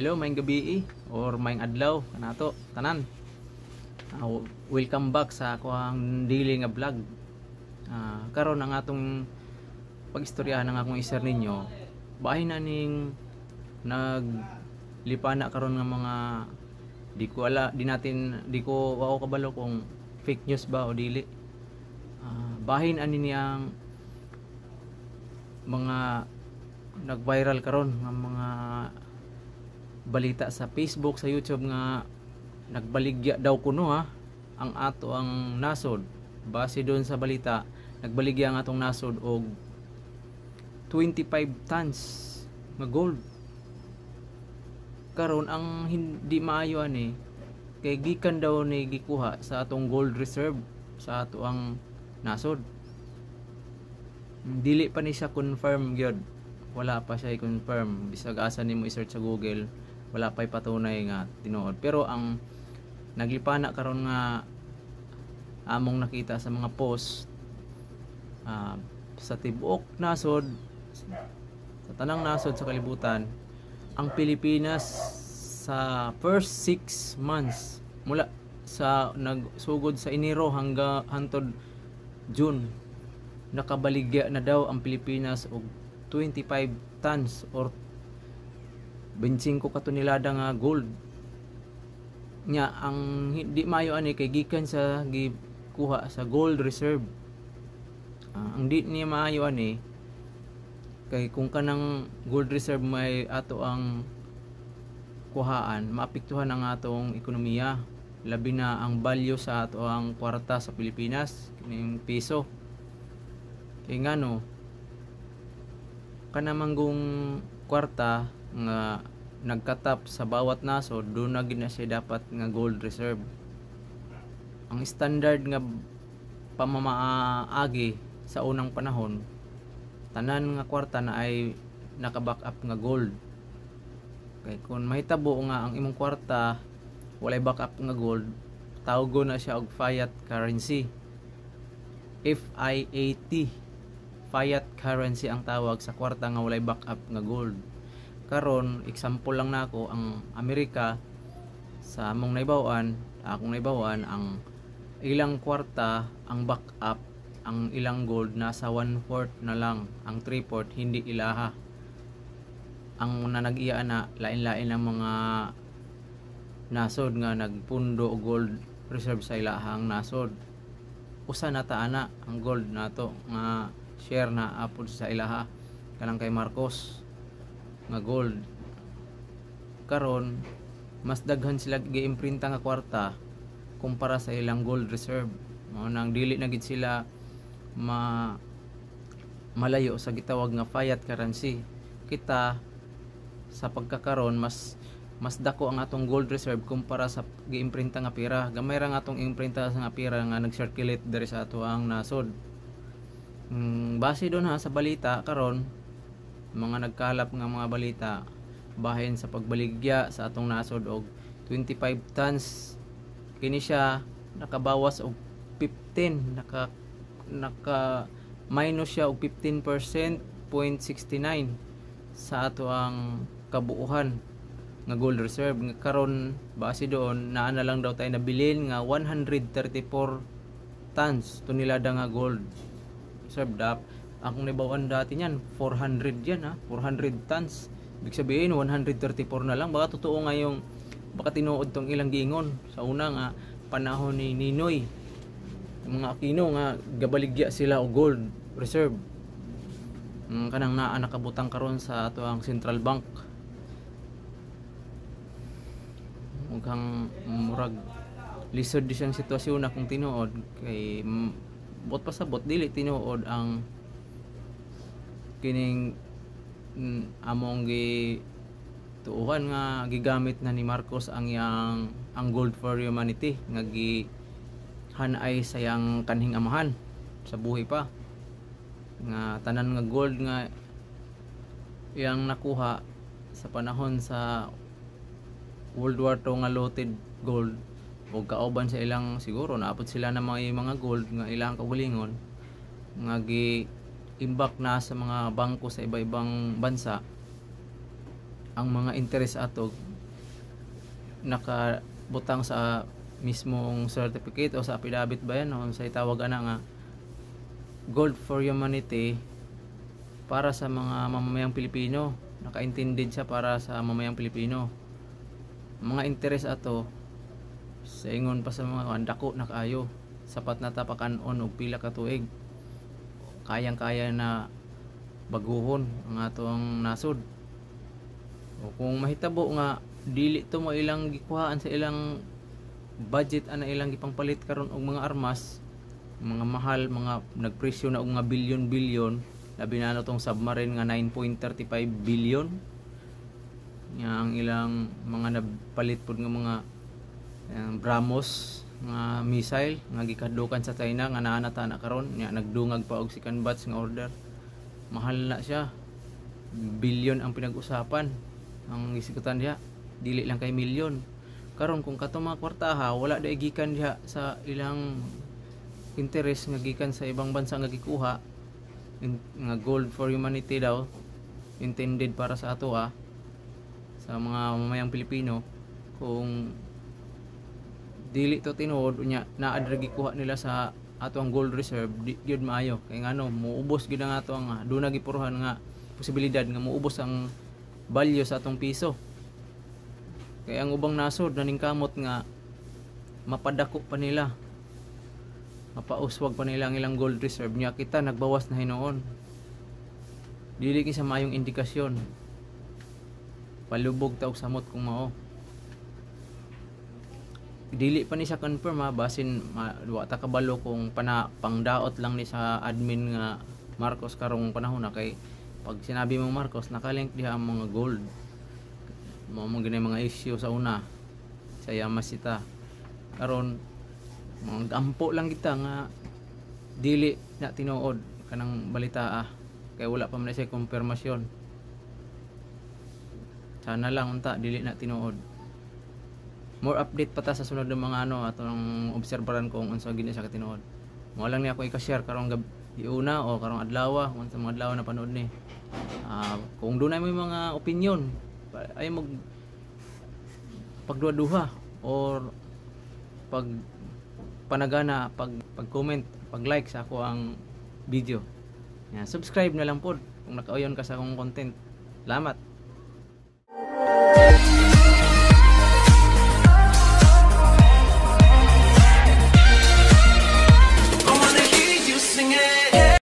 Hello, maayong gabi or maayong adlaw kanato tanan. Welcome back sa akong daily nga vlog. Karon ang atong pagistoryahan ng akong isir ninyo. Bahin na ning naglipana karon nga mga di ko wao kabalo kung fake news ba o dili. Bahin ani niyang mga nag-viral karon nga mga balita sa Facebook, sa YouTube nga nagbaligya daw kuno ang ato ang nasod. Base doon sa balita, nagbaligya ang atong nasod og 25 tons nga gold. Karon ang hindi maayo ani kay gikan daw ni gikuha sa atong gold reserve sa ato ang nasod. Dili pa ni siya confirm gyud. Wala pa siya i-confirm. Bisag asa nimo i-search sa Google, wala pa'y patunay nga tinuod. Pero ang naglipana karon nga among nakita sa mga post sa tibuok nasod, sa tanang nasod sa kalibutan, ang Pilipinas sa first 6 months mula sa nagsugod sa Enero hangtod June, nakabaligya na daw ang Pilipinas og 25 tons or 25 katonelada nga gold. Nya ang hindi maayo ani kay gikan sa gikuha sa gold reserve. Ang di niya maayo ani kay kung kanang gold reserve may ato ang kuhaan, maapektuhan ang atong ekonomiya, labi na ang value sa ato ang kwarta sa Pilipinas, kining piso. Kay ngano kanamanggong kwarta nga nagkatap sa bawat nasod, doon na gina siya dapat nga gold reserve. Ang standard nga pamamaagi sa unang panahon, tanan nga kwarta na ay naka-back up nga gold. Kay kung mahitabo nga ang imong kwarta walay back up nga gold, tawgo na siya og fiat currency. FIAT, fiat currency ang tawag sa kwarta nga walay backup nga gold. Karon example lang nako ang Amerika sa akong naibawan ang ilang kwarta ang backup, ang ilang gold nasa 1/4 na lang, ang 3/4 hindi ilaha. Ang nanag-iya na lain-lain ang mga nasod nga nagpundo og gold reserve sa ilahang nasod. Usa na taana ang gold nato nga share na apod sa ilaha kanang kay Marcos nga gold. Karon mas daghan sila gi-imprinta nga kwarta kumpara sa ilang gold reserve. Mao nang dili na gid sila malayo sa gitawag nga fiat currency. Kita sa pagkakaron mas dako ang atong gold reserve kumpara sa gi-imprinta nga pera. Gamay ra nga atong imprinta nga pera nga nag-circulate diri sa ato ang nasod. Base doon sa balita karon, mga nagkalap nga mga balita bahin sa pagbaligya sa atong nasod og 25 tons, kini siya nakabawas og 15, naka minus siya og 15%, 0.69 sa ato ang kabuuhan nga gold reserve. Nga karon base doon naa na lang daw tayo nabilin nga 134 tons tonelada nga gold reserve. Akong naibawan dati niyan 400 yan 400 tons. Ibig sabihin 134 na lang. Baka totoo nga yung baka tinuod tong ilang gingon sa una nga panahon ni Ninoy, yung mga Aquino nga gabaligya sila og gold reserve. Kanang naa nakabutang karon sa ato ang Central Bank. Mukhang murag lisod di siyang sitwasyon akong tinuod kay bot pasabot dili tinuod ang kining among tuuhan nga gigamit na ni Marcos ang gold for humanity nga gihanay sa yang kanhing amahan sa buhay pa, nga tanan nga gold nga yang nakuha sa panahon sa World War II nga looted gold, o kauban sa ilang siguro naapot sila na mga gold nga ilang kaugalingon nga gi-imbak na sa mga bangko sa iba-ibang bansa. Ang mga interest ato nakabutang sa mismong certificate o sa affidavit ba yan o sa itawag ana nga Gold for Humanity para sa mga mamamayang Pilipino. Naka-intended siya para sa mamamayang Pilipino. Mga interes ato sa ingon pa sa mga dako na kaayo, sapat na tapakan-on og pila ka tuig, kayang-kaya na baguhon ang atong nasod. O kung mahitabo nga dili to mo ilang gikuhaan sa ilang budget ana ilang gipangpalit karon og mga armas, mga mahal, mga nagpresyo na og mga bilyon-bilyon, labi na tong submarine nga 9.35 billion. Nga ang ilang mga napalit pod nga mga BrahMos nga missile nga gikadukan sa China nga naanata na karon nya nagdungag pa og second batch nga order. Mahal na siya, billion ang pinag-usapan ang isikutan diha, dili lang kay milyon. Karon kung katong mga kwartaha wala day gikan diha sa ilang interest nga gikan sa ibang bansa nga gikuha, nga Gold for Humanity daw intended para sa ato sa mga mamayang Pilipino. Kung dili to tinuod unya naa dira gikuha nila sa ato ang gold reserve, di gyud maayo kay ngano muubos gyud ang ato ang duna gipuruhan nga posibilidad nga muubos ang value sa atong piso. Kay ang ubang nasod naningkamot nga mapadako pa nila, mapauswag pa nila ang ilang gold reserve, nya kita nagbawas na hinuon. Dili kinsa maayong indikasyon, palubog ta og samot kung mao. Dili pa ni siya confirm basin wa ta kabalo kung pangdaot lang ni sa admin nga Marcos karong panahon na. Kay pag sinabi mo Marcos nakalink diha ang mga gold, mo gani mga issue sa una sa Yamashita. Karon mga gampo lang kita nga dili na tinuod kanang balita kay wala pa man siya konfirmasyon. Sana lang unta dili na tinuod. More update pa ta sa sunod ng mga atong obserbaran kung unsa gini siya katinuod. Mo lang ni ako i-share karong gabi una o karong adlaw kung sa mga adlaw na panood ni. Kung dunay mo mga opinion ay mag pagduha-duha or pag panagana, pag-comment, pag-like sa ako ang video. Yan, subscribe na lang pod kung nakauyon ka sa akong content. Salamat.